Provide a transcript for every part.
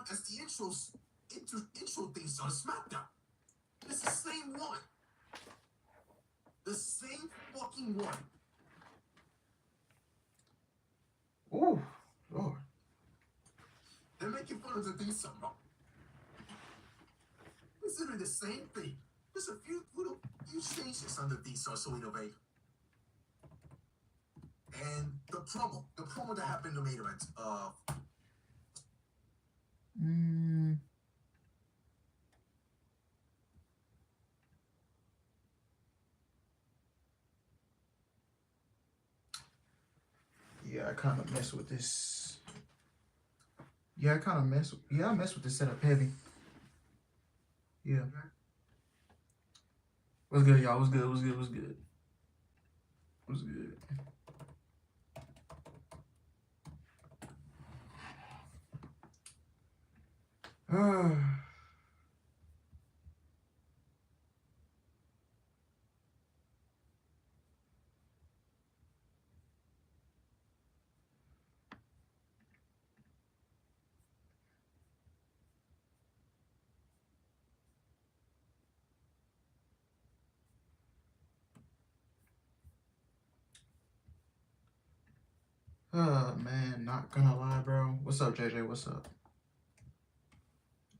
one as the intro theme song SmackDown. It's the same one. The same fucking one. Ooh, Lord. They're making fun of the theme song. It's literally the same thing. There's a few changes on the theme song, so innovate. And the promo that happened in the main event. Yeah, I kind of mess with this. Yeah, I mess with this setup heavy. Yeah. What's good, y'all? What's good? Oh, man, not gonna lie, bro. What's up, JJ? What's up?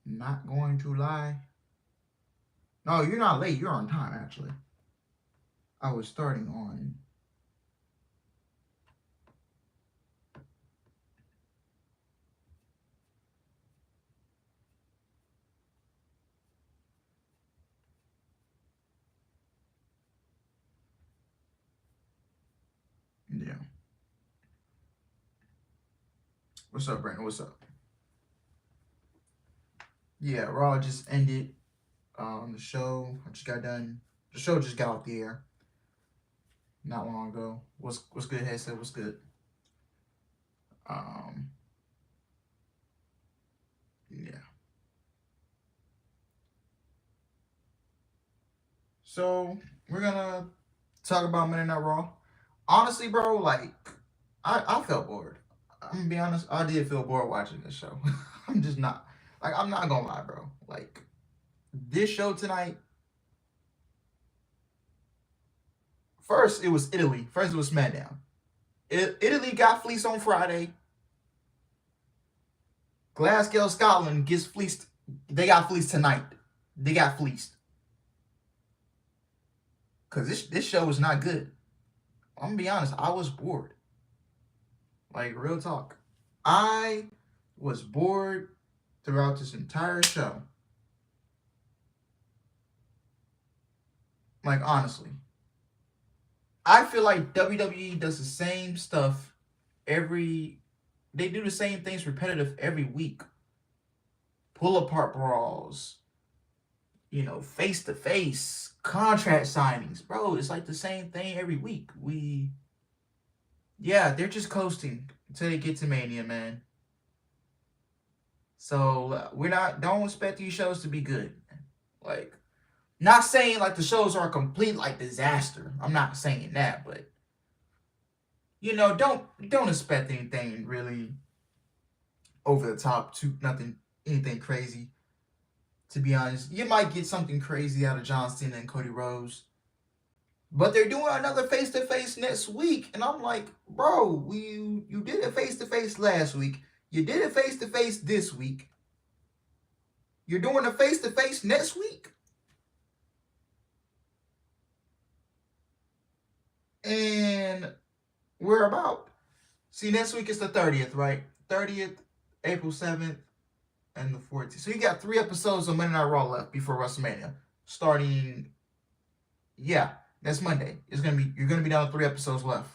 Not going to lie. No, you're not late. You're on time, actually. I was starting on... Yeah. What's up, Brandon? What's up? Yeah, Raw just ended. The show I just got done. The show just got off the air not long ago. What's good, headset? What's good? Yeah. So we're gonna talk about Monday Night Raw. Honestly, bro, like I felt bored. I'm gonna be honest, I did feel bored watching this show. I'm just not I'm not gonna lie, bro. Like this show tonight. First, it was Italy. First, it was SmackDown. Italy got fleeced on Friday. Glasgow, Scotland gets fleeced. They got fleeced tonight. They got fleeced. Because this show was not good. I'm going to be honest. I was bored. Like, real talk. I was bored throughout this entire show. Like, honestly. I feel like WWE does the same stuff they do the same things repetitive every week. Pull apart brawls, face to face, contract signings. Bro, it's like the same thing every week. They're just coasting until they get to Mania, man. So don't expect these shows to be good. Like, not saying like the shows are a complete like disaster. I'm not saying that, but don't expect anything really over the top, anything crazy. To be honest, you might get something crazy out of John Cena and Cody Rhodes, but they're doing another face-to-face next week, and I'm like, bro, you did it face-to-face last week, you did it face-to-face this week, you're doing a face-to-face next week, and we're about. See, next week is the 30th, right? 30th, April 7th, and the 14th. So you got 3 episodes of Monday Night Raw left before WrestleMania. Starting, next Monday. You're gonna be down to 3 episodes left.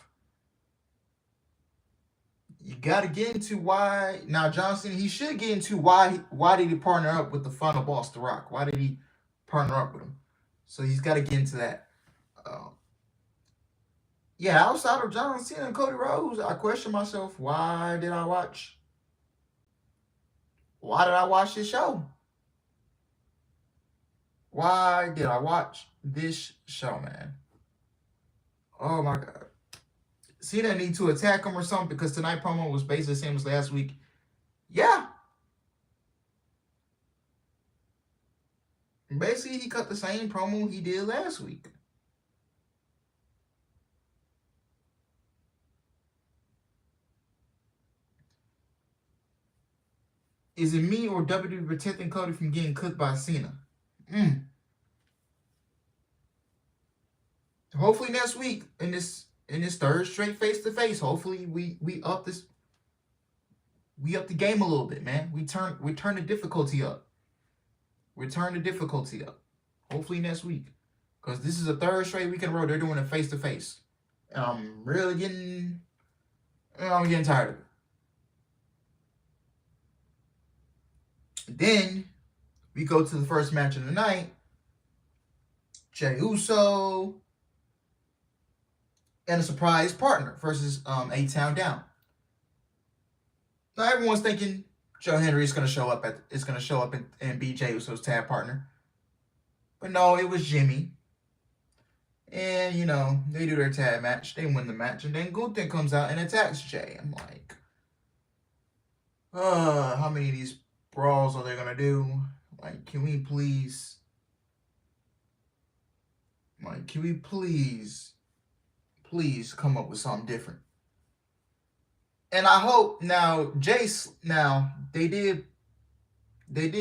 You gotta get into why now John Cena. He should get into why did he partner up with the final boss, The Rock? Why did he partner up with him? So he's got to get into that. Outside of John Cena and Cody Rhodes, I question myself, why did I watch this show? Why did I watch this show, man? Oh my God. Cena need to attack him or something because tonight promo was basically the same as last week. Yeah. Basically, he cut the same promo he did last week. Is it me or WWE protecting Cody from getting cooked by Cena? Hopefully next week in this third straight face to face. Hopefully we up the game a little bit, man. We turn the difficulty up. We turn the difficulty up. Hopefully next week, because this is a third straight week in a row they're doing a face to face. I'm really getting tired of it. Then we go to the first match of the night. Jey Uso and a surprise partner versus A-Town Down. Now everyone's thinking Joe Henry is going to show up and be Jey Uso's tag partner, but no, it was Jimmy. And they do their tag match, they win the match, and then Gunther comes out and attacks Jey. I'm like, how many of these brawls are they gonna do? Like, can we please come up with something different? And I hope now they did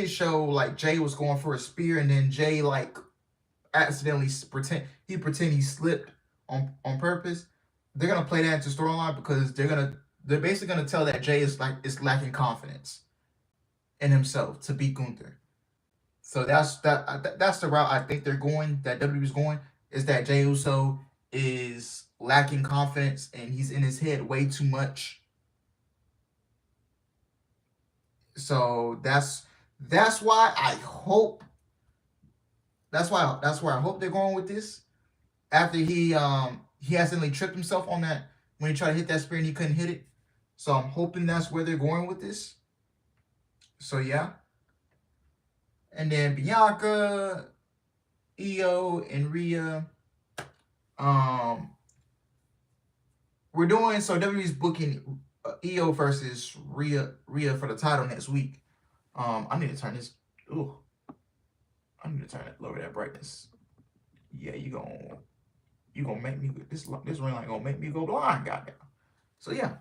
show like Jey was going for a spear, and then Jey like accidentally pretend he slipped on purpose. They're gonna play that into storyline because they're basically gonna tell that Jey is lacking confidence in himself to beat Gunther. So that's the route I think they're going. That WWE's going is that Jey Uso is lacking confidence and he's in his head way too much. So that's why I hope. That's where I hope they're going with this. After he accidentally tripped himself on that when he tried to hit that spear and he couldn't hit it. So I'm hoping that's where they're going with this. So yeah. And then Bianca, Io, and Rhea. We're doing WWE's booking Io versus Rhea for the title next week. I need to turn this. Ooh. I need to turn it, lower that brightness. Yeah, you gonna make me this ring light gonna make me go blind, goddamn. So yeah.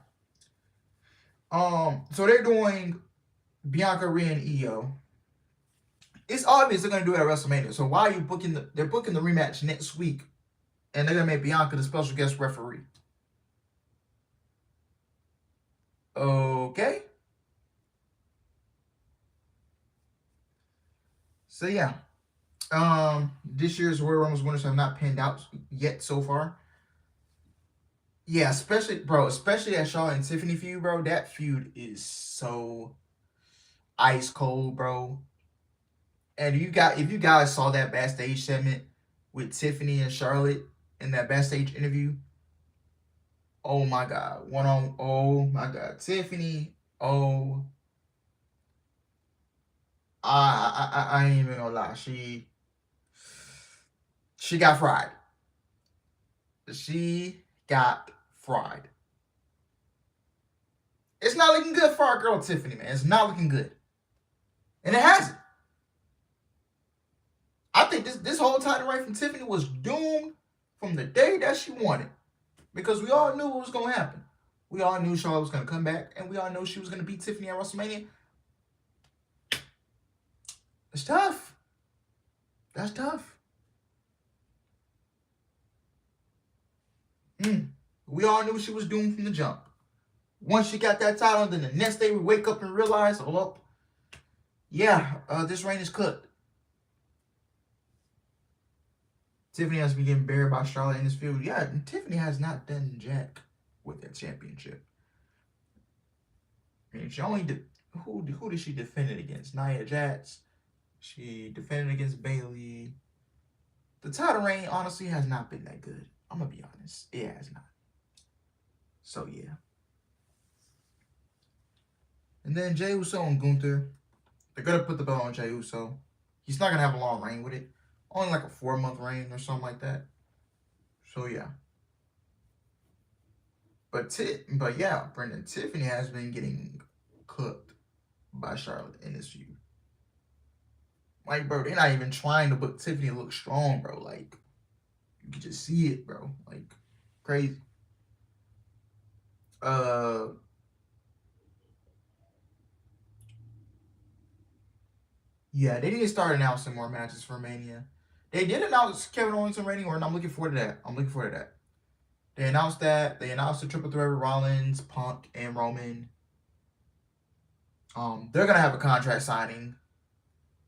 So they're doing Bianca, Rhea, and Io. It's obvious they're gonna do it at WrestleMania. So why are you booking they're booking the rematch next week, and they're gonna make Bianca the special guest referee? Okay. So yeah. This year's Royal Rumble winners have not pinned out yet so far. Yeah, especially that Charlotte and Tiffany feud, bro. That feud is so ice cold, bro. And if you guys saw that backstage segment with Tiffany and Charlotte in that backstage interview, oh my god, oh my god, Tiffany, oh, I ain't even gonna lie, she got fried. She got fried. It's not looking good for our girl Tiffany, man. It's not looking good. And it hasn't. I think this whole title reign from Tiffany was doomed from the day that she won it. Because we all knew what was going to happen. We all knew Charlotte was going to come back. And we all knew she was going to beat Tiffany at WrestleMania. It's tough. That's tough. We all knew she was doomed from the jump. Once she got that title, then the next day we wake up and realize, oh, yeah, this reign is cooked. Tiffany has been getting buried by Charlotte in this field. Yeah, Tiffany has not done jack with that championship. I mean, she only did. Who did she defend it against? Nia Jax. She defended against Bayley. The title reign honestly has not been that good. I'm gonna be honest, it has not. So yeah. And then Jey Uso and Gunther, they're gonna put the belt on Jey Uso. He's not gonna have a long reign with it. Only like a 4-month reign or something like that. So yeah. But yeah, Brendan, Tiffany has been getting cooked by Charlotte in this feud. Like, bro, they're not even trying to put Tiffany look strong, bro. Like, you can just see it, bro. Like, crazy. Yeah, they need to start announcing more matches for Mania. They did announce Kevin Owens and Randy Orton. I'm looking forward to that. I'm looking forward to that. They announced that. They announced the triple threat with Rollins, Punk, and Roman. They're gonna have a contract signing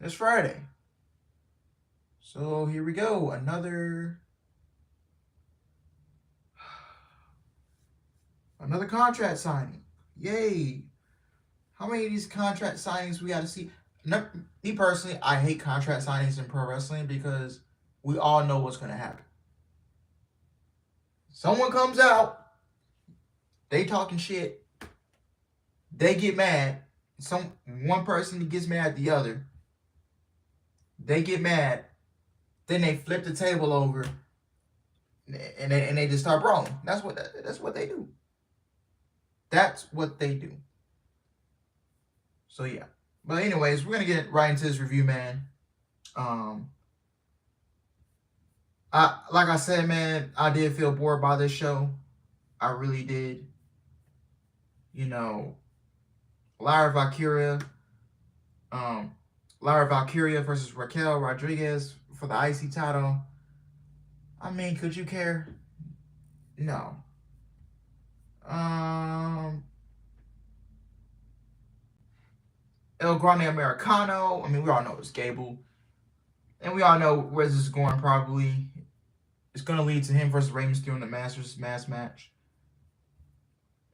this Friday. So here we go. Another contract signing. Yay. How many of these contract signings we got to see? Me personally, I hate contract signings in pro wrestling because we all know what's going to happen. Someone comes out, they talking shit, they get mad. One person gets mad at the other. They get mad, then they flip the table over, and they just start brawling. That's what they do. That's what they do. So yeah. But anyways, we're gonna get right into this review, man. Like I said, man, I did feel bored by this show. I really did. You know, Lyra Valkyria versus Raquel Rodriguez for the IC title. I mean, could you care? No. El Grande Americano. I mean, we all know it's Gable. And we all know where this is going, probably. It's going to lead to him versus Rey Mysterio in the Masters mass match.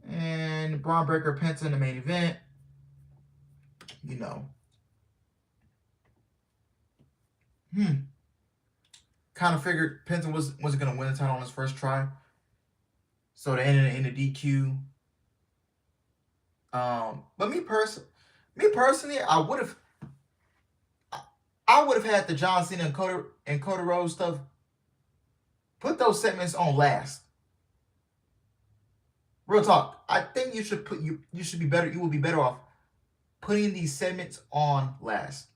And Braun Breaker Penta in the main event. You know. Kind of figured Penta wasn't going to win the title on his first try. So they ended in a DQ. But me personally, I would have had the John Cena and Cody Rhodes stuff. Put those segments on last. Real talk. I think you should be better. You will be better off putting these segments on last.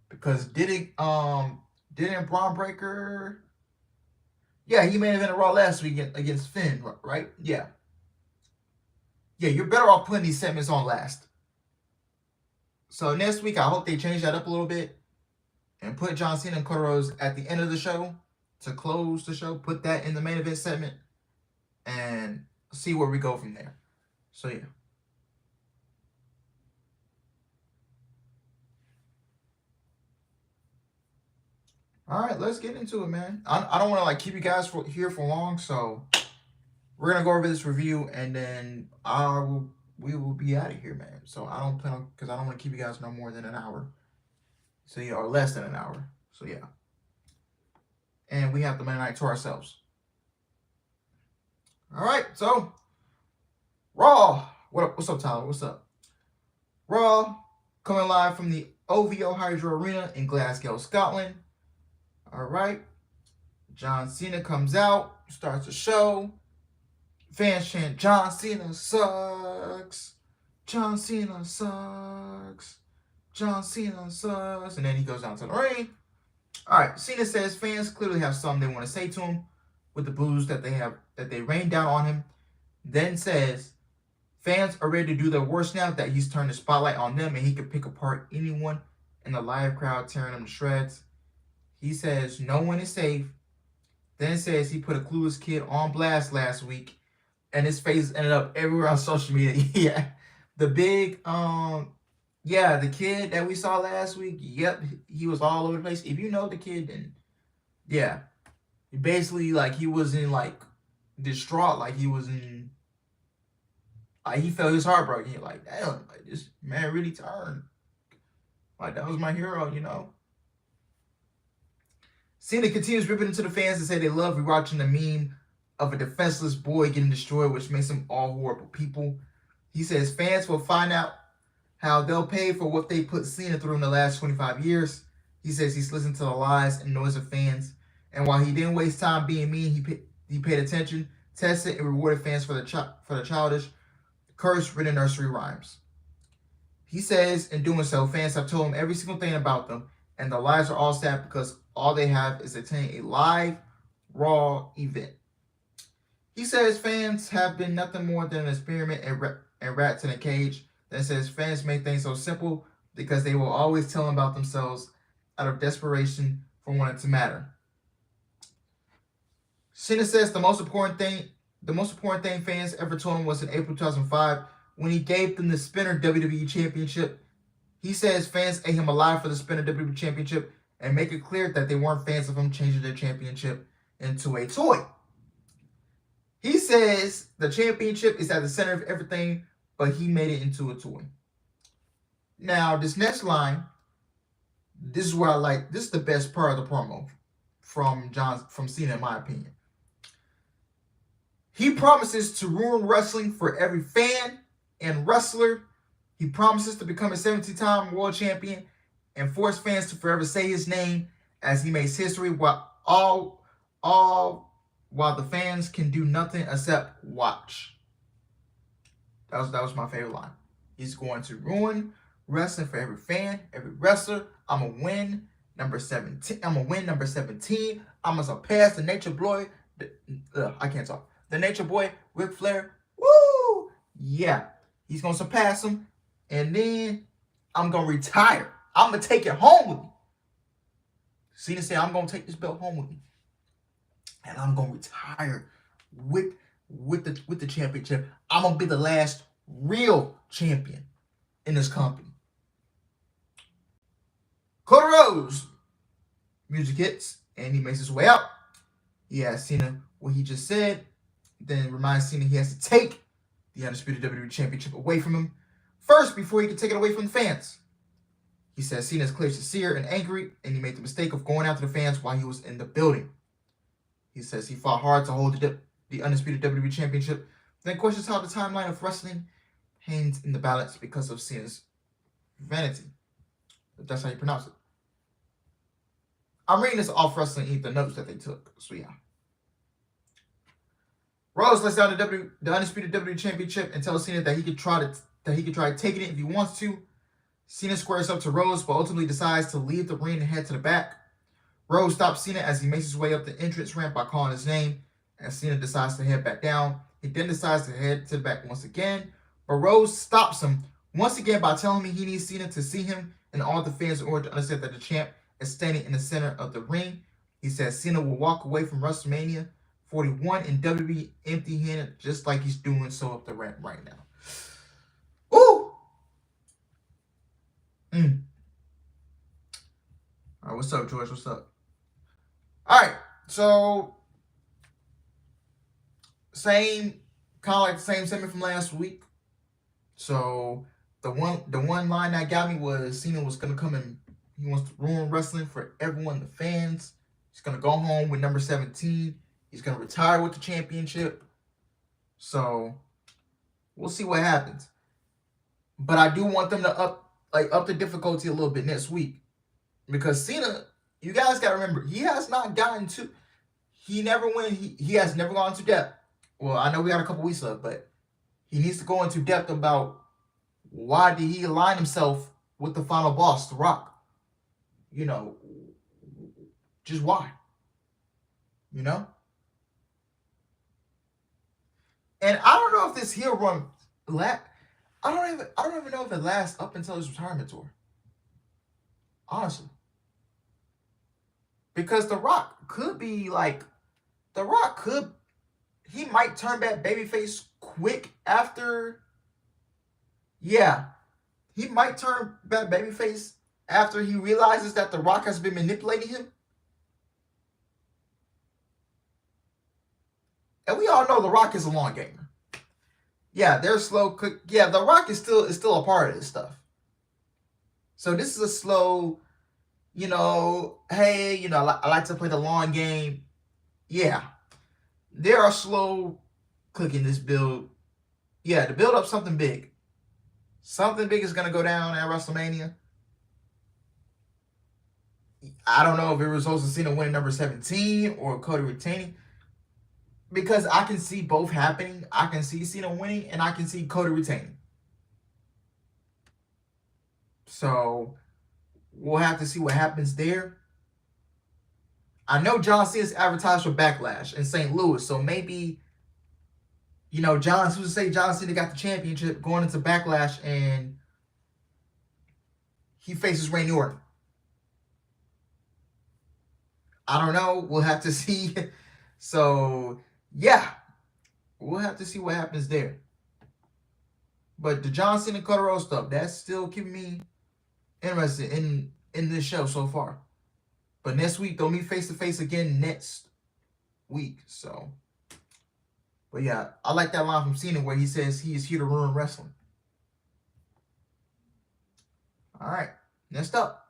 Because didn't Braun Breaker? Yeah, he may have been a Raw last week against Finn, right? Yeah. Yeah, you're better off putting these segments on last. So next week, I hope they change that up a little bit and put John Cena and Cody Rhodes at the end of the show to close the show. Put that in the main event segment and see where we go from there. So yeah. All right, let's get into it, man. I don't want to keep you guys here for long, so we're gonna go over this review and then we will be out of here, man. So I don't plan on, because I don't want to keep you guys no more than an hour. So yeah, or less than an hour. So yeah. And we have the Monday night to ourselves. All right, so Raw. What's up, Tyler? What's up? Raw, coming live from the OVO Hydro Arena in Glasgow, Scotland. All right. John Cena comes out, starts the show. Fans chant, John Cena sucks. John Cena sucks. John Cena sucks. And then he goes down to the ring. All right. Cena says fans clearly have something they want to say to him with the boos that they rained down on him. Then says fans are ready to do their worst now that he's turned the spotlight on them and he can pick apart anyone in the live crowd, tearing them to shreds. He says no one is safe. Then says he put a clueless kid on blast last week, and his face ended up everywhere on social media. Yeah, the big the kid that we saw last week. Yep, he was all over the place. If you know the kid, then yeah, basically he was in distraught, he was in he felt his heart broken. Damn, this man really turned. That was my hero, you know. Cena continues ripping into the fans and say they love rewatching the meme of a defenseless boy getting destroyed, which makes them all horrible people. He says fans will find out how they'll pay for what they put Cena through in the last 25 years. He says he's listened to the lies and noise of fans. And while he didn't waste time being mean, he paid attention, tested, and rewarded fans for the childish, curse-ridden nursery rhymes. He says, in doing so, fans have told him every single thing about them, and their lives are all sad because all they have is attending a live Raw event. He says fans have been nothing more than an experiment and rats in a cage. Then says fans make things so simple because they will always tell him about themselves out of desperation for wanting to matter. Cena says the most important thing fans ever told him was in April 2005 when he gave them the Spinner WWE Championship. He says fans ate him alive for the Spinner WWE Championship and make it clear that they weren't fans of him changing their championship into a toy. He says the championship is at the center of everything, but he made it into a toy. Now, this next line, this is where I like. This is the best part of the promo from Cena, in my opinion. He promises to ruin wrestling for every fan and wrestler. He promises to become a 17-time world champion and force fans to forever say his name as he makes history while the fans can do nothing except watch. That was my favorite line. He's going to ruin wrestling for every fan, every wrestler. I'm gonna win number 17. I'm gonna win number 17. I'm gonna surpass the Nature Boy. I can't talk. The Nature Boy, Ric Flair. Woo! Yeah, he's gonna surpass him, and then I'm gonna retire. I'm gonna take it home with me. Cena said, "I'm gonna take this belt home with me, and I'm gonna retire with the championship. I'm gonna be the last real champion in this company." Cody Rhodes music hits, and he makes his way out. He asks Cena what he just said, then reminds Cena he has to take the Undisputed WWE Championship away from him first before he can take it away from the fans. He says Cena is clearly sincere and angry, and he made the mistake of going after the fans while he was in the building. He says he fought hard to hold the Undisputed WWE Championship, then questions how the timeline of wrestling hangs in the balance because of Cena's vanity. If that's how you pronounce it. I'm reading this off Wrestling Inc., the notes that they took. So yeah. Rhodes lets down the Undisputed WWE Championship and tells Cena that he could try taking it if he wants to. Cena squares up to Rhodes, but ultimately decides to leave the ring and head to the back. Rhodes stops Cena as he makes his way up the entrance ramp by calling his name, and Cena decides to head back down. He then decides to head to the back once again, but Rhodes stops him once again by telling him he needs Cena to see him and all the fans in order to understand that the champ is standing in the center of the ring. He says Cena will walk away from WrestleMania 41 in WWE empty-handed, just like he's doing so up the ramp right now. Ooh! All right, what's up, George? What's up? All right, so kind of like the same segment from last week. So the one line that got me was Cena was gonna come in. He wants to ruin wrestling for everyone, the fans. He's gonna go home with number 17. He's gonna retire with the championship. So we'll see what happens. But I do want them to up the difficulty a little bit next week. Because Cena, you guys gotta remember, he has not gotten to he has never gone into depth. Well, I know we got a couple weeks left, but he needs to go into depth about why did he align himself with the final boss, The Rock. You know, just why? You know? And I don't know if this heel run I don't even know if it lasts up until his retirement tour. Honestly. Because The Rock could be like he might turn back babyface quick after. Yeah. He might turn back babyface after he realizes that The Rock has been manipulating him. And we all know The Rock is a long gamer. Yeah, they're slow. Yeah, The Rock is still a part of this stuff. So this is a slow, hey, I like to play the long game. Yeah, they are slow cooking this build. Yeah, to build up something big. Something big is going to go down at WrestleMania. I don't know if it results in Cena winning number 17 or Cody retaining. Because I can see both happening. I can see Cena winning and I can see Cody retaining. So we'll have to see what happens there. I know John Cena's advertised for Backlash in St. Louis, so maybe, who's to say John Cena got the championship going into Backlash and he faces Randy Orton. I don't know. We'll have to see. So, yeah, we'll have to see what happens there. But the John Cena Cody Rhodes stuff, that's still keeping me interested in this show so far. But next week, they'll meet face to face again next week. So, but yeah, I like that line from Cena where he says he is here to ruin wrestling. All right, next up.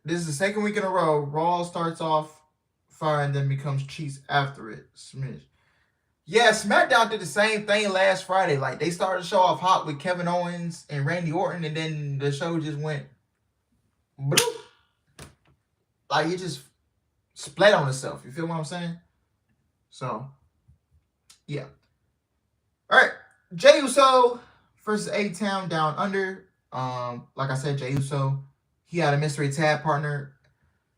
This is the second week in a row. Raw starts off fire and then becomes cheese after it. Smidge. Yeah, SmackDown did the same thing last Friday. Like, they started the show off hot with Kevin Owens and Randy Orton, and then the show just went bloop. Like, it just split on itself. You feel what I'm saying? So, yeah. All right. Jey Uso versus A-Town Down Under. Like I said, Jey Uso, he had a mystery tag partner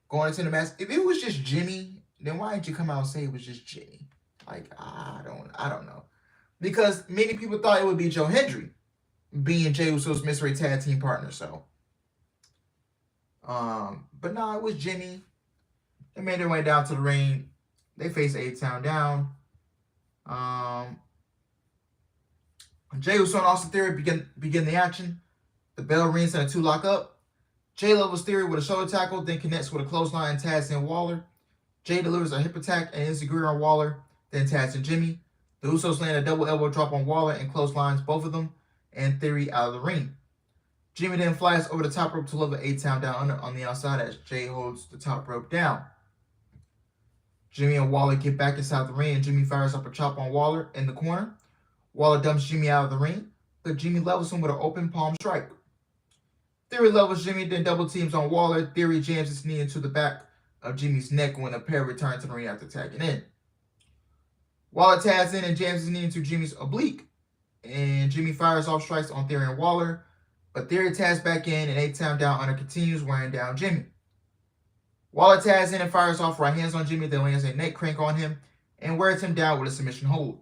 going into the match. If it was just Jimmy, then why didn't you come out and say it was just Jimmy? Like, I don't know. Because many people thought it would be Joe Hendry being Jey Uso's mystery tag team partner. So, but no, it was Jimmy. They made their way down to the ring. They faced A-Town down. Jey Uso and Austin Theory begin the action. The bell rings and the two lock up. Jey levels Theory with a shoulder tackle, then connects with a clothesline and tags in Waller. Jey delivers a hip attack and enziguri on Waller, then tags in Jimmy. The Usos land a double elbow drop on Waller and clotheslines both of them and Theory out of the ring. Jimmy then flies over the top rope to level A-Town down under on the outside as Jey holds the top rope down. Jimmy and Waller get back inside the ring and Jimmy fires up a chop on Waller in the corner. Waller dumps Jimmy out of the ring, but Jimmy levels him with an open palm strike. Theory levels Jimmy, then double teams on Waller. Theory jams his knee into the back of Jimmy's neck when the pair return to the ring after tagging in. Waller tags in and jams his knee into Jimmy's oblique, and Jimmy fires off strikes on Theory and Waller, but Theory tags back in and A-Town down under continues wearing down Jimmy. Waller tags in and fires off right hands on Jimmy, then lands a neck crank on him and wears him down with a submission hold.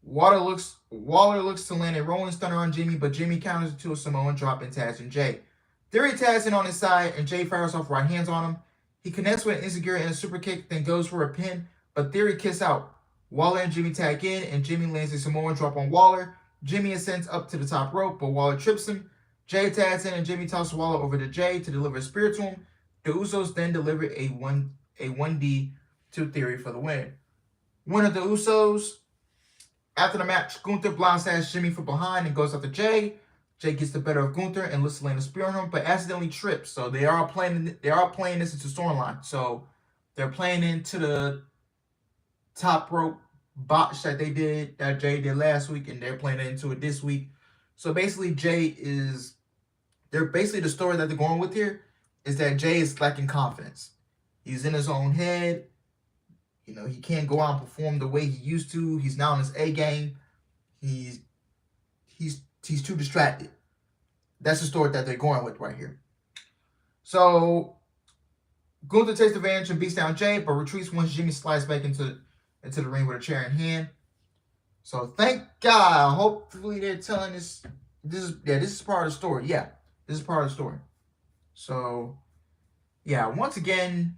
Waller looks to land a rolling stunner on Jimmy, but Jimmy counters it to a Samoan drop and tags in Jey. Theory tags in on his side, and Jey fires off right hands on him. He connects with an enziguri and a super kick, then goes for a pin, but Theory kicks out. Waller and Jimmy tag in, and Jimmy lands a Samoan drop on Waller. Jimmy ascends up to the top rope, but Waller trips him. Jey tags in, and Jimmy tosses Waller over to Jey to deliver a spear to him. The Usos then deliver a 1D to Theory for the win. One of the Usos. After the match, Gunther blindstabs Jimmy from behind and goes after Jey. Jey gets the better of Gunther and looks to land a spear on him, but accidentally trips. So they are playing this into storyline. So they're playing into the top rope botch that Jey did last week, and they're playing it into it this week. So basically, the story that they're going with here is that Jey is lacking confidence. He's in his own head. He can't go out and perform the way he used to. He's now in his A game. He's too distracted. That's the story that they're going with right here. So Gunther takes advantage and beats down Jey, but retreats once Jimmy slides back into the ring with a chair in hand. So thank God. Hopefully they're telling this. This is part of the story. Yeah, this is part of the story. So yeah, once again.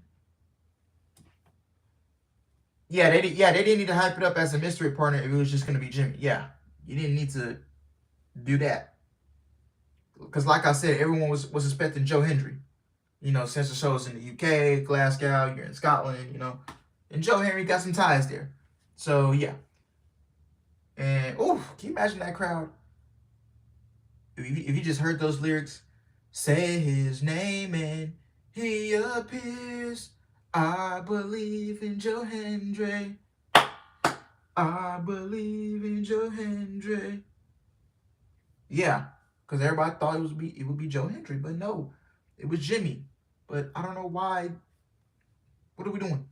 Yeah, they didn't need to hype it up as a mystery partner if it was just going to be Jimmy. Yeah, you didn't need to do that. Because like I said, everyone was expecting Joe Hendry. Since the show's in the UK, Glasgow, you're in Scotland, And Joe Hendry got some ties there. So, yeah. And, can you imagine that crowd? If you just heard those lyrics, say his name and he appears. I believe in Joe Hendry. I believe in Joe Hendry. Yeah, because everybody thought it would be Joe Hendry, but no, it was Jimmy. But I don't know why. What are we doing?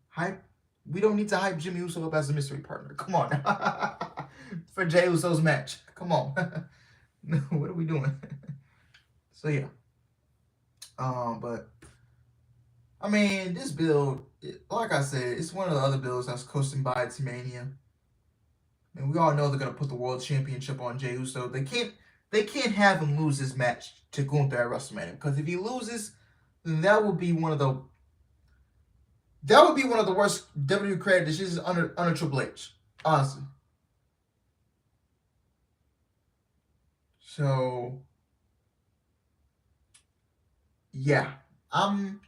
Hype? We don't need to hype Jimmy Uso up as a mystery partner. Come on. for Jey Uso's match. Come on. What are we doing? So yeah. But I mean, this build, like I said, it's one of the other builds that's coasting by to Mania. And we all know they're gonna put the world championship on Jey Uso. They can't have him lose this match to Gunther at WrestleMania, because if he loses, then that would be one of the worst WWE creative decisions under Triple H, honestly. So yeah, I'm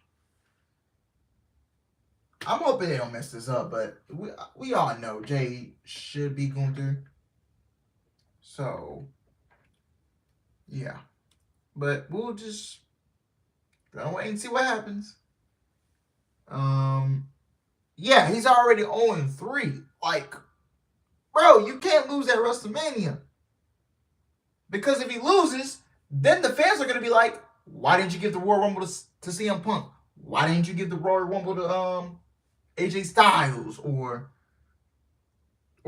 I'm hoping they don't mess this up, but we all know Jay should be Gunther. So yeah, but we'll just gonna wait and see what happens. Um, yeah, he's already 0-3. Like, bro, you can't lose at WrestleMania, because if he loses, then the fans are gonna be like, why didn't you give the Royal Rumble to CM Punk? Why didn't you give the Royal Rumble to AJ Styles or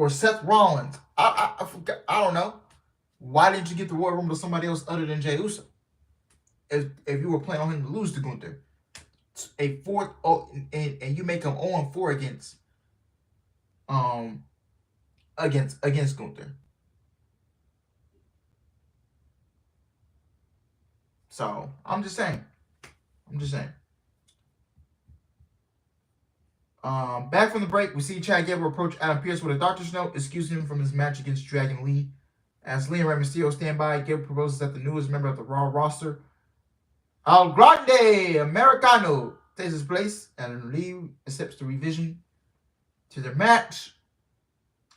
Seth Rollins? I forgot, I don't know. Why didn't you give the Royal Rumble to somebody else other than Jey Uso? If you were planning on him to lose to Gunther, a fourth, and you make him 0-4 against Gunther. So I'm just saying. Back from the break, we see Chad Gable approach Adam Pearce with a doctor's note, excusing him from his match against Dragon Lee. As Lee and Rey Mysterio stand by, Gable proposes that the newest member of the Raw roster, El Grande Americano, takes his place, and Lee accepts the revision to their match.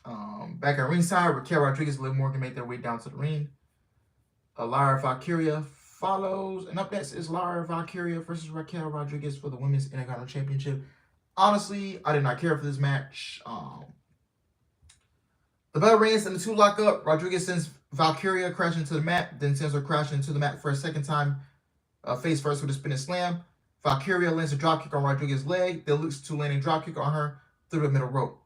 Back at ringside, Raquel Rodriguez and Liv Morgan make their way down to the ring. Lara Valkyria follows, and up next is Lara Valkyria versus Raquel Rodriguez for the Women's Intercontinental Championship. Honestly, I did not care for this match. The bell rings and the two lock up. Rodriguez sends Valkyria crashing to the mat, then sends her crashing into the mat for a second time, face first with a spinning slam. Valkyria lands a dropkick on Rodriguez's leg, then looks to land a dropkick on her through the middle rope.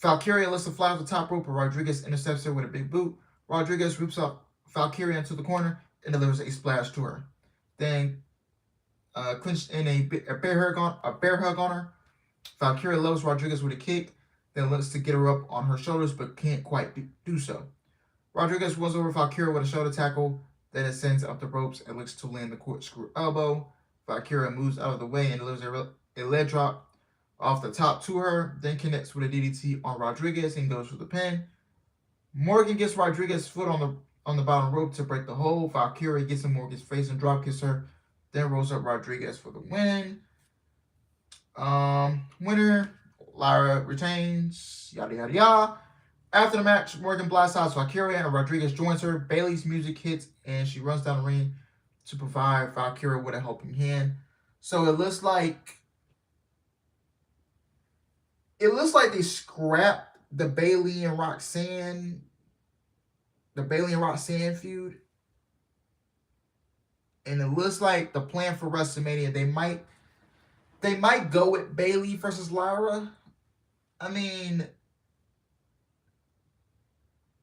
Valkyria lets her fly off the top rope, but Rodriguez intercepts her with a big boot. Rodriguez rips off Valkyria into the corner and delivers a splash to her. Then clinched in a bear hug on her. Valkyria levels Rodriguez with a kick, then looks to get her up on her shoulders, but can't quite do so. Rodriguez runs over Valkyria with a shoulder tackle, then ascends up the ropes and looks to land the corkscrew elbow. Valkyria moves out of the way and delivers a leg drop off the top to her, then connects with a DDT on Rodriguez and goes for the pin. Morgan gets Rodriguez's foot on the bottom rope to break the hold. Valkyria gets in Morgan's face and drop kicks her, then rolls up Rodriguez for the win. Winner, Lara retains, yada yada yada. After the match, Morgan blindsides Valkyria and Rodriguez joins her. Bayley's music hits and she runs down the ring to provide Valkyria with a helping hand. So it looks like they scrapped the Bayley and Roxanne feud. And it looks like the plan for WrestleMania, they might go with Bayley versus Lara. I mean,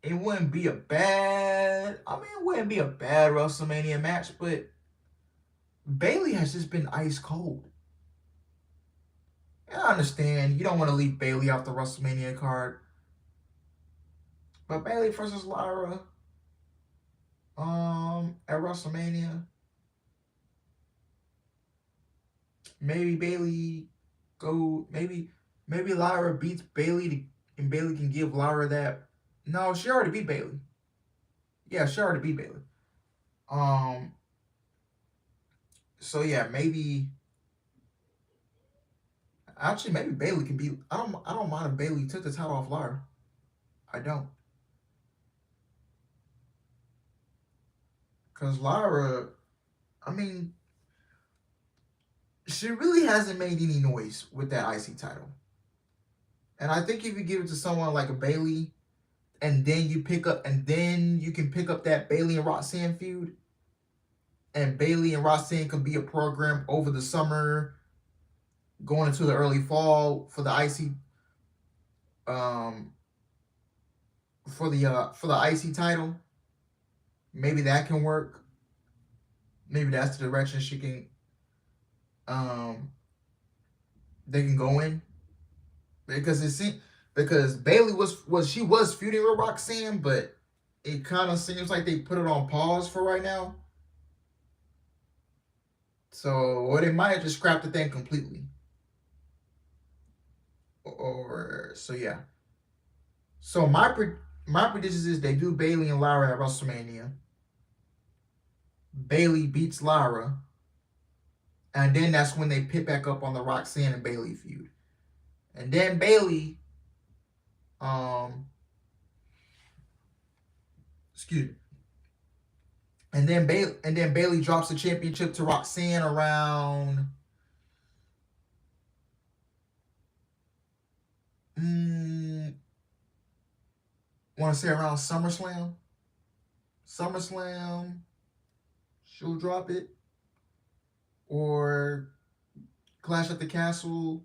it wouldn't be a bad WrestleMania match, but Bayley has just been ice cold. And I understand you don't want to leave Bayley off the WrestleMania card, but Bayley versus Lara at WrestleMania, maybe Lara beats Bayley and Bayley can give Lara that. No, she already beat Bayley. Yeah, she already beat Bayley. So yeah, maybe Bayley can beat. I don't mind if Bayley took the title off Lara. I don't. Because Lara, I mean, she really hasn't made any noise with that IC title. And I think if you give it to someone like a Bayley, and then you can pick up that Bayley and Roxanne feud, and Bayley and Roxanne can be a program over the summer, going into the early fall for the IC for the IC title. Maybe that can work. Maybe that's the direction she can they can go in, because it seemed, because Bailey she was feuding with Roxanne, but it kind of seems like they put it on pause for right now. So, or they might have just scrapped the thing completely. Or so yeah. So my predictions is they do Bailey and Lara at WrestleMania. Bailey beats Lara, and then that's when they pick back up on the Roxanne and Bailey feud. And then Bailey, excuse me, and then Bailey drops the championship to Roxanne around, want to say around SummerSlam. SummerSlam, she'll drop it, or Clash at the Castle,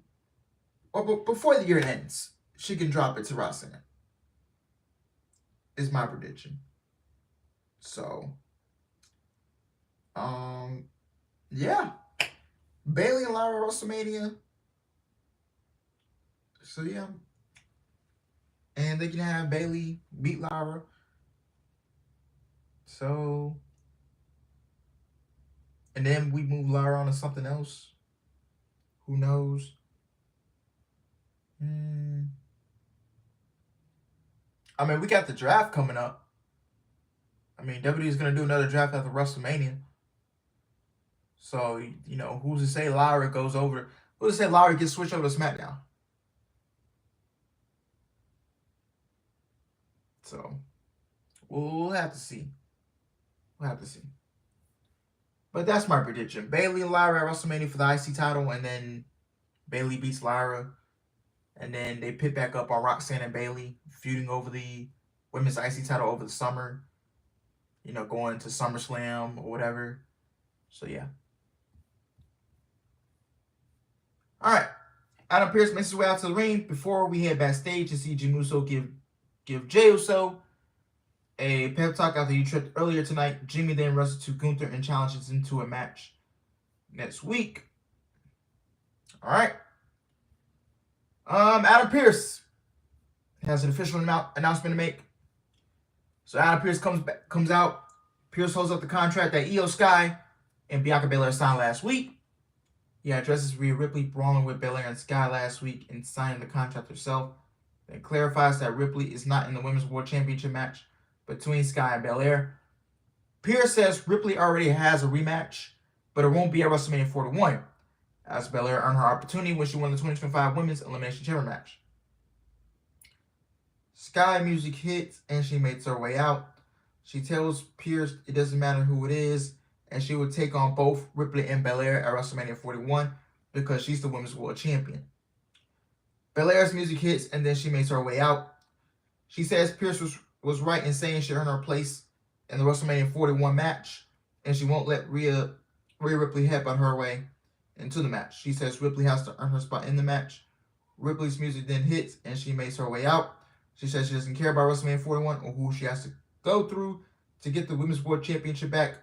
or before the year ends, she can drop it to Roxanne. Is my prediction. So, yeah, Bailey and Lara WrestleMania. So yeah, and they can have Bailey beat Lara. So, and then we move Lara on to something else. Who knows? I mean, we got the draft coming up. I mean, WWE is going to do another draft after WrestleMania. So, you know, who's to say Lara goes over? Who's to say Lara gets switched over to SmackDown? So, we'll have to see. We'll have to see. But that's my prediction. Bailey and Lara at WrestleMania for the IC title, and then Bailey beats Lara. And then they pick back up on Roxanne and Bailey feuding over the women's IC title over the summer. You know, going to SummerSlam or whatever. So, yeah. All right. Adam Pearce makes his way out to the ring before we head backstage to see Jey Uso give Jey Uso a pep talk after he tripped earlier tonight. Jimmy then rushes to Gunther and challenges him to a match next week. All right. Adam Pearce has an official announcement to make. So Adam Pearce comes out. Pearce holds up the contract that Io Sky and Bianca Belair signed last week. He addresses Rhea Ripley brawling with Belair and Sky last week and signing the contract herself. Then clarifies that Ripley is not in the Women's World Championship match between Sky and Belair. Pearce says Ripley already has a rematch, but it won't be at WrestleMania 41, as Belair earned her opportunity when she won the 2025 Women's Elimination Chamber match. Sky music hits and she makes her way out. She tells Pearce it doesn't matter who it is, and she will take on both Ripley and Belair at WrestleMania 41 because she's the Women's World Champion. Belair's music hits and then she makes her way out. She says Pearce was right in saying she earned her place in the WrestleMania 41 match, and she won't let Rhea Ripley headbutt her way into the match. She says Ripley has to earn her spot in the match. Ripley's music then hits and she makes her way out. She says she doesn't care about WrestleMania 41 or who she has to go through to get the Women's World Championship back.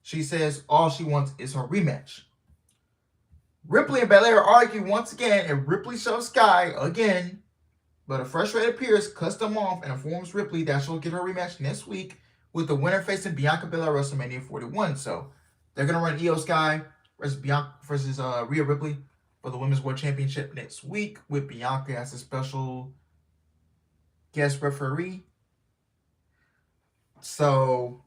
She says all she wants is her rematch. Ripley and Belair argue once again, and Ripley shoves Sky again, but a frustrated Pearce cuts them off and informs Ripley that she'll get her rematch next week with the winner facing Bianca Belair at WrestleMania 41. So they're going to run Io Sky versus Rhea Ripley for the Women's World Championship next week with Bianca as a special guest referee. So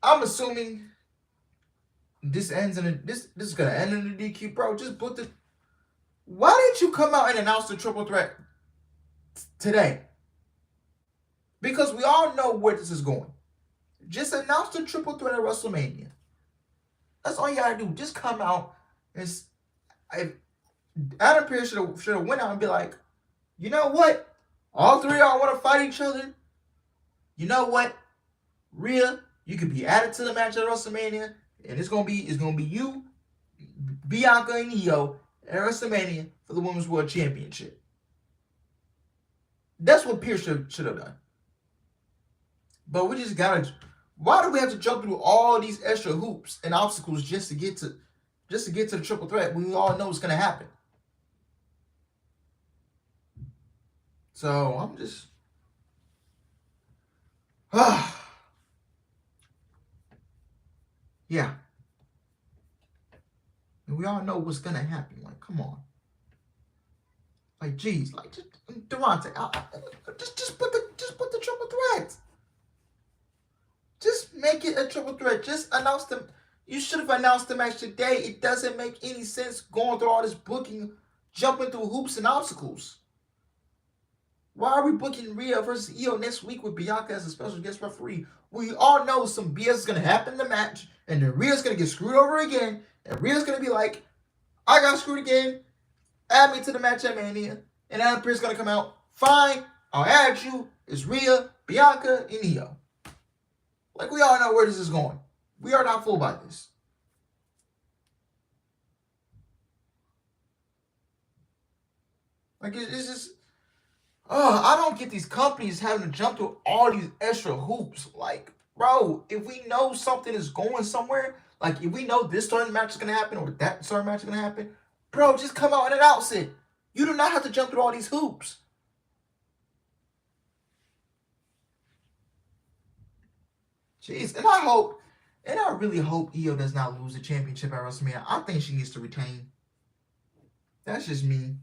I'm assuming this ends in this is gonna end in the DQ, bro. Just put the. Why didn't you come out and announce the triple threat today? Because we all know where this is going. Just announce the triple threat at WrestleMania. That's all you gotta do. Just come out and Adam Pearce should have went out and be like, you know what? All three of y'all want to fight each other. You know what? Rhea, you could be added to the match at WrestleMania, and it's gonna be you, Bianca, and Io at WrestleMania for the Women's World Championship. That's what Pierce should have done. But we just gotta. Why do we have to jump through all these extra hoops and obstacles just to get to the triple threat when we all know it's gonna happen? So I'm just. Yeah. And we all know what's gonna happen. Like, come on. Like, geez, like, just Durante, just put the triple threat. Just make it a triple threat. Just announce them. You should have announced the match today. It doesn't make any sense going through all this booking, jumping through hoops and obstacles. Why are we booking Rhea versus Io next week with Bianca as a special guest referee? We all know some BS is going to happen in the match, and then Rhea's going to get screwed over again, and Rhea's going to be like, I got screwed again. Add me to the match at Mania. And Adam Pearce is going to come out. Fine, I'll add you. It's Rhea, Bianca, and Io. Like, we all know where this is going. We are not fooled by this. Like, it's just... I don't get these companies having to jump through all these extra hoops. Like, bro, if we know something is going somewhere, like, if we know this certain match is going to happen or that certain match is going to happen, bro, just come out and announce it. You do not have to jump through all these hoops. Jeez, and I really hope Io does not lose the championship at WrestleMania. I think she needs to retain. That's just me.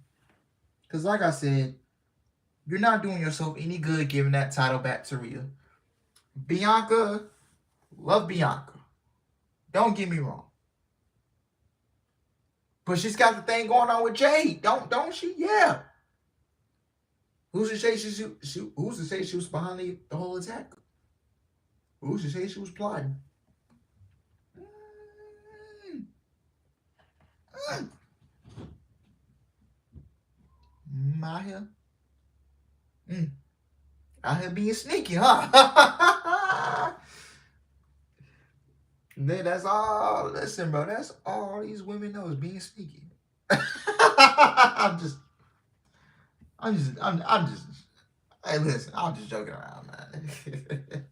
Because like I said, you're not doing yourself any good giving that title back to Rhea. Bianca, love Bianca. Don't get me wrong. But she's got the thing going on with Jade, don't she? Yeah. Who's to say she was behind the whole attack? Who's to say she was plotting? Maya. Out here being sneaky, huh? That's all. Listen, bro. That's all these women know is being sneaky. I'm just. Hey, listen. I'm just joking around, man.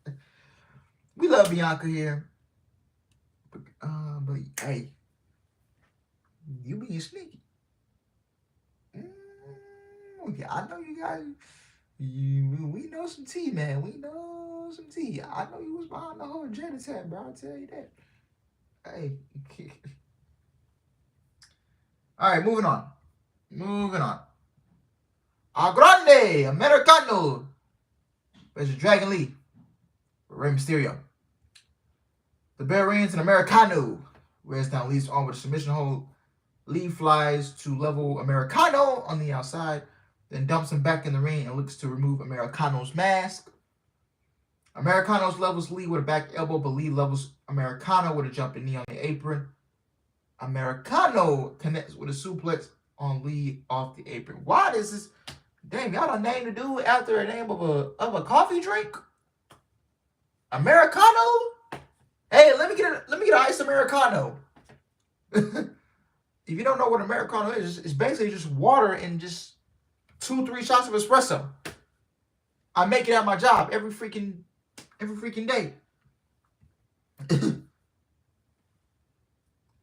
We love Bianca here, but hey, you being sneaky. Yeah, I know you guys. We know some tea, man. We know some tea. I know you was behind the whole Jada tab, bro. I'll tell you that. Hey. All right, moving on. A Grande Americano versus Dragon Lee for Rey Mysterio. The Bear reigns an Americano. Wears down Lee's arm with a submission hold. Lee flies to level Americano on the outside, then dumps him back in the ring and looks to remove Americano's mask. Americano's levels Lee with a back elbow, but Lee levels Americano with a jumping knee on the apron. Americano connects with a suplex on Lee off the apron. Why does this? Damn, y'all done named the dude after a name of a coffee drink? Americano? Hey, let me get an iced Americano. If you don't know what Americano is, it's basically just water and just 2-3 shots of espresso. I make it at my job every freaking day.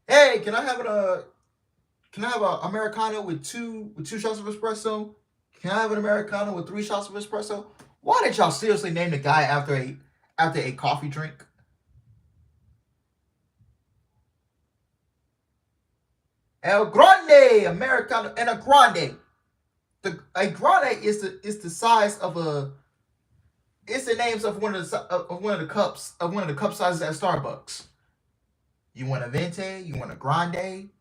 Hey, can I have an Americano with two shots of espresso? Can I have an Americano with 3 shots of espresso? Why did y'all seriously name the guy after a coffee drink? El Grande Americano, and a Grande. A Grande is the size of a. It's the names of one of the cups sizes at Starbucks. You want a Venti? You want a Grande?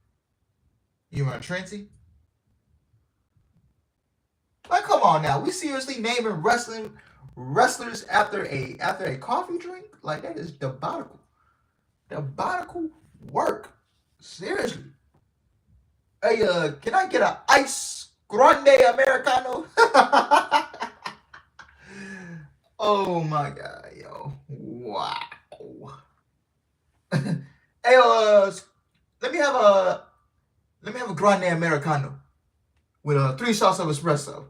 You want a Trenti? Like, come on now. We seriously naming wrestlers after a coffee drink? Like, that is diabolical. Diabolical work. Seriously. Hey, can I get an ice grande Americano? Oh my god, yo. Wow. Hey, let me have a grande Americano with 3 shots of espresso.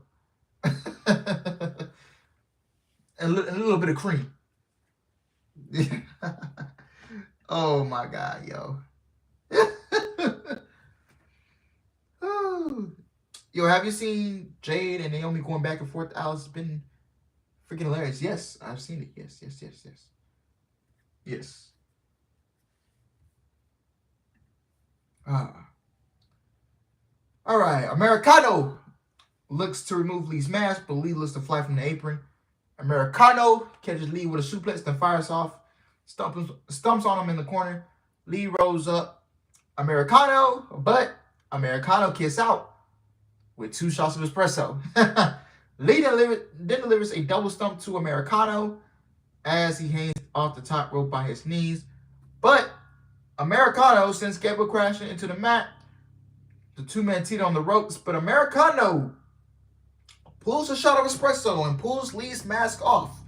and a little bit of cream. Oh my God, yo. Yo, have you seen Jade and Naomi going back and forth? Alice, has been freaking hilarious. Yes, I've seen it. Yes. Yes. All right. Americano looks to remove Lee's mask, but Lee looks to fly from the apron. Americano catches Lee with a suplex, then fires off, stumps on him in the corner. Lee rolls up Americano, but Americano kicks out with 2 shots of espresso. Lee then delivers a double stump to Americano as he hangs off the top rope by his knees. But Americano sends Gable crashing into the mat. The 2-man teeter on the ropes, but Americano pulls a shot of espresso and pulls Lee's mask off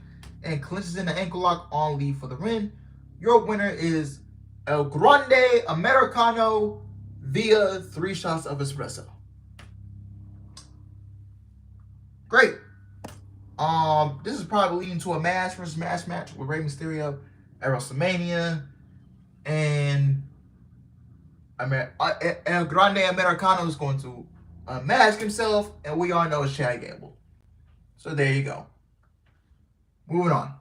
and clinches in the ankle lock on Lee for the win. Your winner is El Grande Americano via 3 shots of espresso. Great. This is probably leading to a mask versus mask match with Rey Mysterio at WrestleMania, and El Grande Americano is going to unmask himself, and we all know it's Chad Gable. So there you go. Moving on.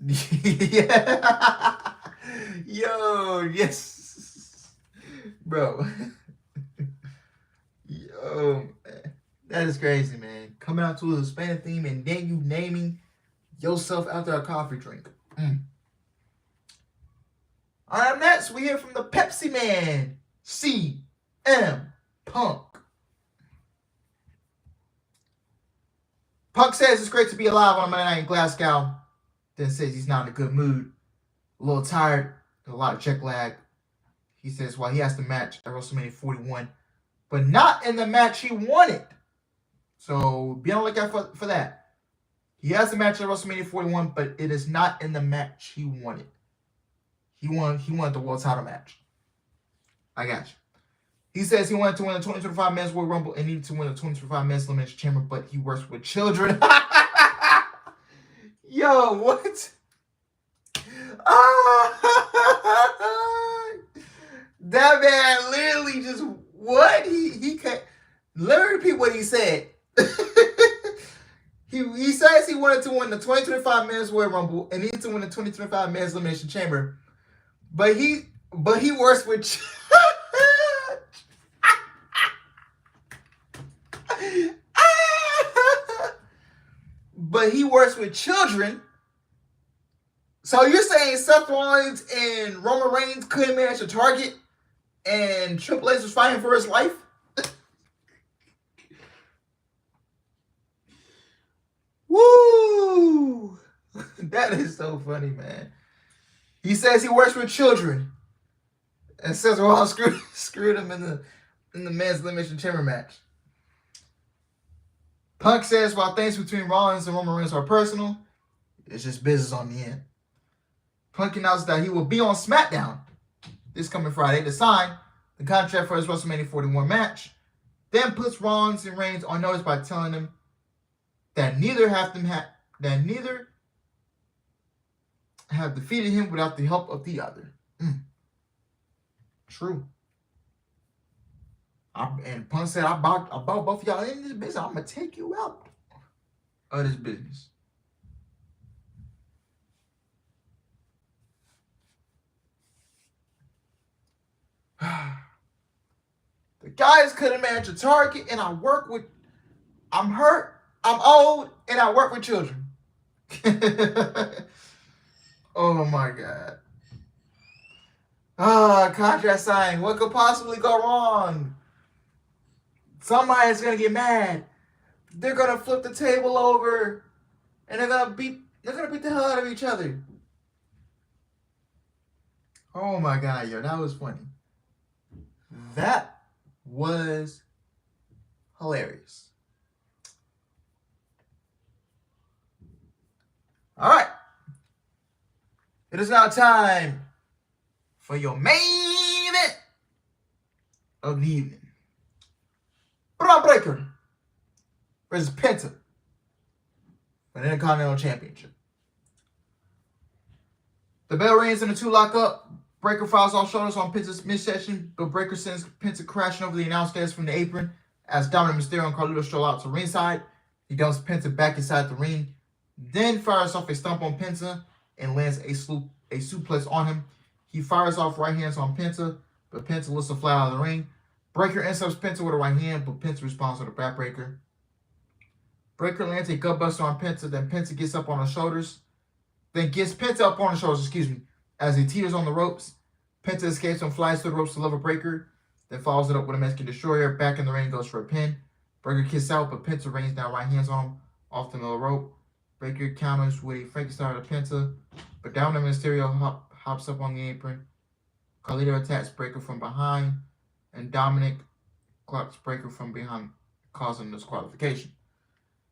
Yeah. Yo, yes. Bro. Yo, man. That is crazy, man. Coming out to a Hispanic theme and then you naming yourself after a coffee drink. All right, next we hear from the Pepsi Man, CM Punk. Punk says it's great to be alive on a Monday night in Glasgow. Then says he's not in a good mood, a little tired, a lot of jet lag. He says while he has the match at WrestleMania 41, but not in the match he wanted. So be on the lookout for that. He has the match at WrestleMania 41, but it is not in the match he wanted. He wanted the world title match. I got you. He says he wanted to win the 2025 Men's World Rumble and needed to win the 2025 Men's Elimination Chamber, but he works with children. Yo, what? That man literally just what? He can't. Let me repeat what he said. He says he wanted to win the 2025 Men's World Rumble and needed to win the 2025 Men's Elimination Chamber, but he works with. But he works with children. So you're saying Seth Rollins and Roman Reigns couldn't match a target, and Triple H was fighting for his life? Woo! That is so funny, man. He says he works with children, and Seth Rollins screwed him in the men's elimination chamber match. Punk says while things between Rollins and Roman Reigns are personal, it's just business on the end. Punk announced that he will be on SmackDown this coming Friday to sign the contract for his WrestleMania 41 match, then puts Rollins and Reigns on notice by telling them that neither have defeated him without the help of the other. True. And Punk said, I bought both of y'all in this business. I'm going to take you out of this business. The guys couldn't manage a target, and I'm hurt, I'm old, and I work with children. Oh my God. Contract signing. What could possibly go wrong? Somebody's gonna get mad. They're gonna flip the table over, and they're gonna beat the hell out of each other. Oh my God, yo, that was funny. That was hilarious. All right. It is now time for your main event of the evening. Braun Breaker versus Penta for the Intercontinental Championship. The bell rings and the two lock up. Breaker files off shoulders on Penta's midsection, but Breaker sends Penta crashing over the announce desk from the apron as Dominic Mysterio and Carlito stroll out to ringside. He dumps Penta back inside the ring, then fires off a stomp on Penta and lands a suplex on him. He fires off right hands on Penta, but Penta lifts a fly out of the ring. Breaker intercepts Penta with a right hand, but Penta responds with a backbreaker. Breaker lands a gutbuster on Penta, then Penta gets up on his shoulders. Then gets Penta up on his shoulders, as he teeters on the ropes. Penta escapes and flies through the ropes to level Breaker, then follows it up with a Mexican Destroyer. Back in the ring, goes for a pin. Breaker kicks out, but Penta rains down right hands on him off the middle rope. Breaker counters with a Frankenstein to Penta, but Dominic Mysterio hops up on the apron. Carlito attacks Breaker from behind, and Dominic clocks Breaker from behind, causing disqualification.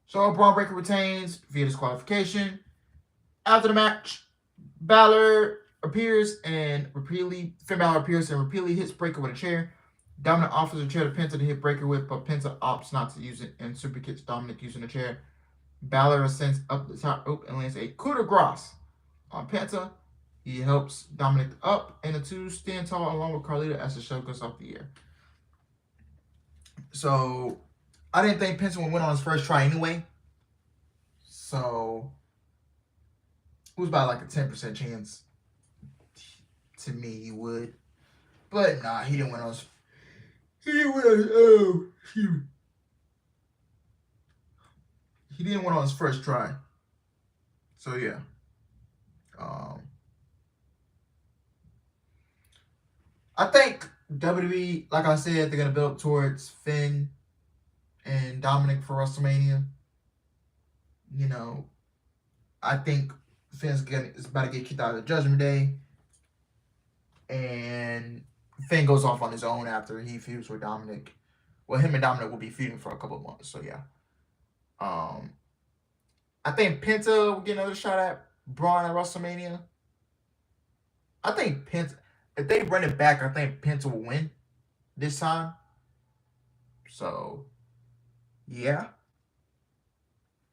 So Braun Breaker retains via disqualification. After the match, Finn Balor appears and repeatedly hits Breaker with a chair. Dominic offers a chair to Penta to hit Breaker with, but Penta opts not to use it and super kicks Dominic using the chair. Balor ascends up the top rope and lands a coup de grace on Penta. He helps Dominic up, and the two stand tall along with Carlito as the show goes off the air. So, I didn't think Penta would win on his first try anyway. So, it was about like a 10% chance. To me, he would. But nah, he didn't win on his... He didn't win on his first try. So, yeah. I think WWE, like I said, they're going to build up towards Finn and Dominic for WrestleMania. You know, I think Finn's is about to get kicked out of the Judgment Day. And Finn goes off on his own after he feuds with Dominic. Well, him and Dominic will be feuding for a couple of months. So, yeah. I think Penta will get another shot at Braun at WrestleMania. I think Penta... If they run it back, I think Penta will win this time. So, yeah.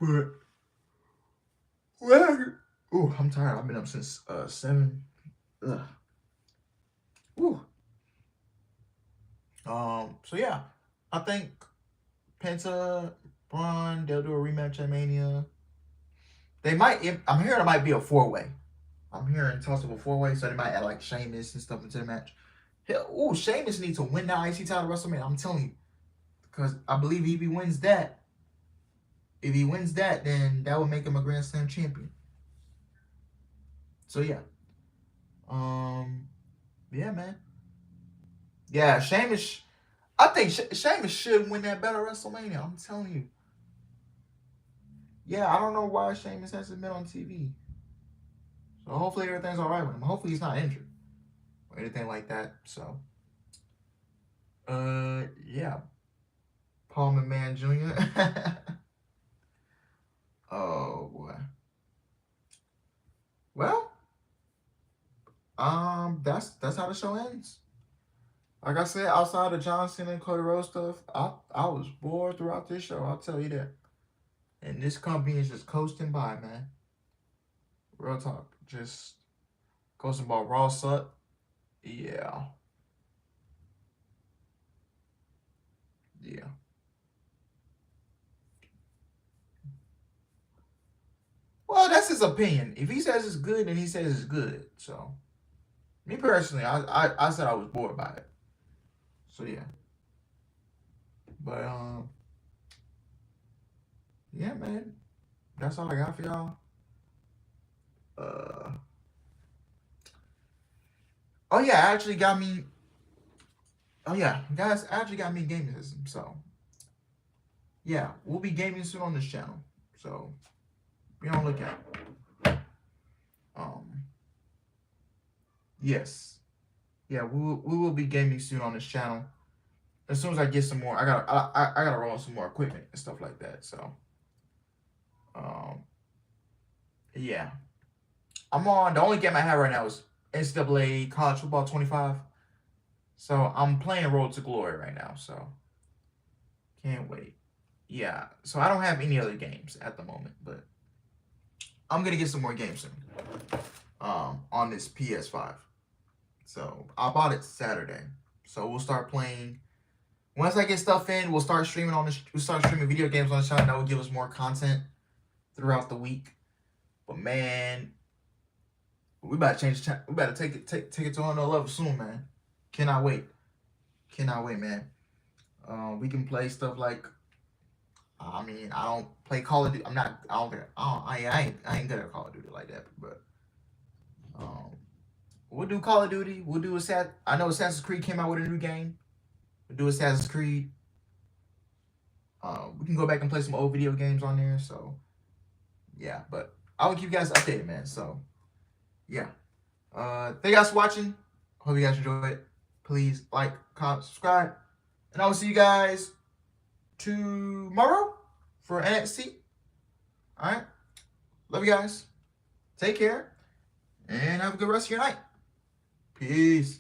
But, well, ooh, I'm tired. I've been up since 7. Ugh. Ooh. So yeah, I think Penta, Braun, they'll do a rematch at Mania. They might. I'm hearing it might be a 4-way. I'm hearing toss up a 4-way, so they might add like Sheamus and stuff into the match. Hell, ooh, Sheamus needs to win the IC title at WrestleMania. I'm telling you, because I believe if he wins that, then that would make him a Grand Slam champion. So yeah, yeah, man. Yeah, Sheamus. I think Sheamus should win that battle at WrestleMania. I'm telling you. Yeah, I don't know why Sheamus hasn't been on TV. So hopefully everything's all right with him. Hopefully he's not injured or anything like that. So, yeah. Paul McMahon Jr. Oh boy. Well, that's how the show ends. Like I said, outside of John Cena and Cody Rhodes stuff, I was bored throughout this show. I'll tell you that. And this company is just coasting by, man. Real talk. Just coasting by Raw Sut. Yeah. Yeah. Well, that's his opinion. If he says it's good, then he says it's good. So, me personally, I said I was bored by it. So yeah. But yeah, man. That's all I got for y'all. Oh yeah, actually got me. Oh yeah, guys, actually got me a gaming system. So yeah, we'll be gaming soon on this channel. So be on the lookout. Yes, yeah, we will be gaming soon on this channel. As soon as I get some more, I gotta roll some more equipment and stuff like that. So yeah, I'm on. The only game I have right now is NCAA College Football 25. So I'm playing Road to Glory right now. So Can't wait. Yeah, so I don't have any other games at the moment, but I'm gonna get some more games soon. On this PS5. So I bought it Saturday. So we'll start playing. Once I get stuff in, we'll start streaming we'll start streaming video games on the channel. That will give us more content throughout the week. But man, we about to change the channel. We about to take it to another level soon, man. Cannot wait. Cannot wait, man. We can play stuff like. I mean, I don't play Call of Duty. I'm not. I don't. I ain't good at Call of Duty like that. But we'll do Call of Duty. We'll do I know Assassin's Creed came out with a new game. We'll do Assassin's Creed. We can go back and play some old video games on there. So yeah, but I will keep you guys updated, man. So yeah. Thank you guys for watching. Hope you guys enjoyed it. Please like, comment, subscribe, and I will see you guys tomorrow for NXT. All right. Love you guys. Take care. And have a good rest of your night. Peace.